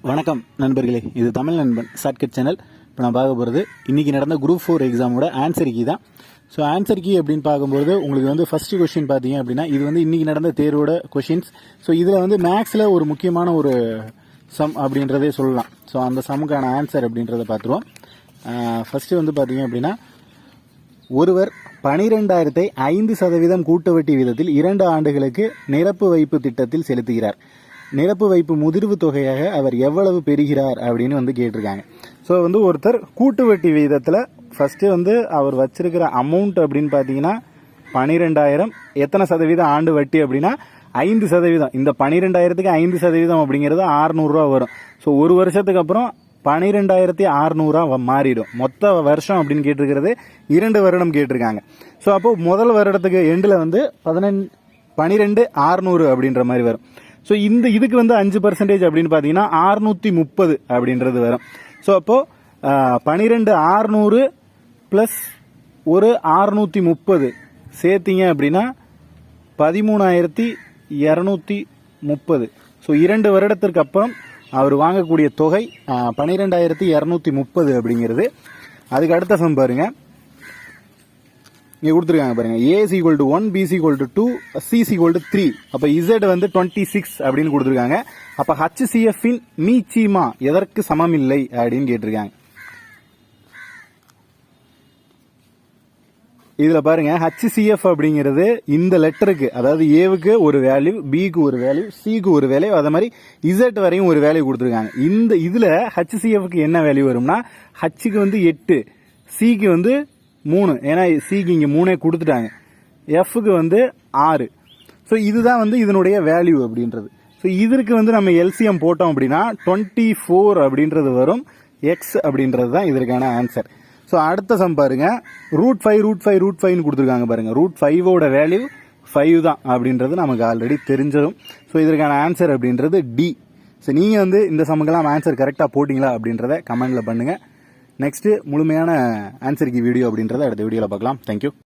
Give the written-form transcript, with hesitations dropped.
வணக்கம் நண்பர்களே, இது தமிழ் நண்பன் ஷார்ட்கட் சேனல். இப்போ நான் பார்க்க போகிறது இன்றைக்கி நடந்த குரூப் 4 எக்ஸாமோட ஆன்சர் கீ தான். ஸோ ஆன்சர் கீ அப்படின்னு பார்க்கும்போது உங்களுக்கு வந்து ஃபஸ்ட்டு கொஸ்டின் பார்த்தீங்க அப்படின்னா இது வந்து இன்றைக்கி நடந்த தேர்வோட கொஷின்ஸ். ஸோ இதில் வந்து மேக்ஸில் ஒரு முக்கியமான ஒரு சம் அப்படின்றதே சொல்லலாம். ஸோ அந்த சம்முக்கான ஆன்சர் அப்படின்றத பார்த்துருவோம். ஃபஸ்ட்டு வந்து பார்த்தீங்க அப்படின்னா, ஒருவர் 12,000 5% கூட்டு வட்டி வீதத்தில் 2 ஆண்டுகளுக்கு நிரப்பு வைப்பு திட்டத்தில் செலுத்துகிறார். நிரப்பு வைப்பு முதிர்வு தொகையாக அவர் எவ்வளவு பெறுகிறார் அப்படின்னு வந்து கேட்டிருக்காங்க. ஸோ வந்து ஒருத்தர் கூட்டு வட்டி விகிதத்தில் ஃபஸ்ட்டு வந்து அவர் வச்சிருக்கிற அமௌண்ட் அப்படின்னு பார்த்தீங்கன்னா 12,000, எத்தனை சதவீதம் ஆண்டு வட்டி அப்படின்னா 5%. இந்த 12,000க்கு 5% அப்படிங்கிறது 600 ரூபா வரும். ஸோ ஒரு வருஷத்துக்கு அப்புறம் 12,600 மாறிடும். மொத்த வருஷம் அப்படின்னு கேட்டிருக்கிறது 2 வருடம் கேட்டிருக்காங்க. ஸோ அப்போ முதல் வருடத்துக்கு எண்டில் வந்து 12,600 அப்படின்ற மாதிரி வரும். ஸோ இதுக்கு வந்து 5% அப்படின்னு பார்த்தீங்கன்னா 630 அப்படின்றது வரும். ஸோ அப்போது 12,600 ப்ளஸ் ஒரு 630 சேர்த்திங்க அப்படின்னா 13,230. ஸோ 2 வருடத்திற்கு அப்புறம் அவர் வாங்கக்கூடிய தொகை 12,230 அப்படிங்கிறது. அதுக்கு அடுத்த சம் பாருங்க, இங்கே கொடுத்துருக்காங்க பாருங்க. A is equal to 1, B is equal to 2, C is equal to 3. அப்போ Z வந்து 26 அப்படின்னு கொடுத்துருக்காங்க. அப்போ HCF இன் மீச்சிமா எதற்கு சமம் இல்லை அப்படின்னு கேட்டிருக்காங்க. இதில் பாருங்க, HCF அப்படிங்கிறது இந்த லெட்டருக்கு, அதாவது ஏவுக்கு ஒரு வேல்யூ, பிக்கு ஒரு வேல்யூ, சிக்கு ஒரு வேல்யூ, அதே மாதிரி Z வரையும் ஒரு வேல்யூ கொடுத்துருக்காங்க. இதில் HCFக்கு என்ன வேல்யூ வரும்னா, ஹச்சுக்கு வந்து 8, சிக்கு வந்து 3, ஏன்னா சிக்கு இங்கே 3 கொடுத்துட்டாங்க, எஃப்க்கு வந்து 6. ஸோ இதுதான் வந்து இதனுடைய வேல்யூ அப்படின்றது. ஸோ இதற்கு வந்து நம்ம எல்சிஎம் போட்டோம் அப்படின்னா 24 அப்படின்றது வரும். எக்ஸ் அப்படின்றது தான் இதற்கான ஆன்சர். ஸோ அடுத்த சம் பாருங்க, √5 கொடுத்துருக்காங்க பாருங்க. √5ஓட வேல்யூ 5 தான் அப்படின்றது நமக்கு ஆல்ரெடி தெரிஞ்சதும். ஸோ இதற்கான ஆன்சர் அப்படின்றது டி. ஸோ நீங்கள் வந்து இந்த சம்முக்கெல்லாம் ஆன்சர் கரெக்டாக போட்டிங்களா அப்படின்றத கமெண்ட்ல பண்ணுங்க. நெக்ஸ்ட் முழுமையான ஆன்சருக்கு வீடியோ அப்படின்றத அடுத்த வீடியோவில் பார்க்கலாம். தேங்க்யூ.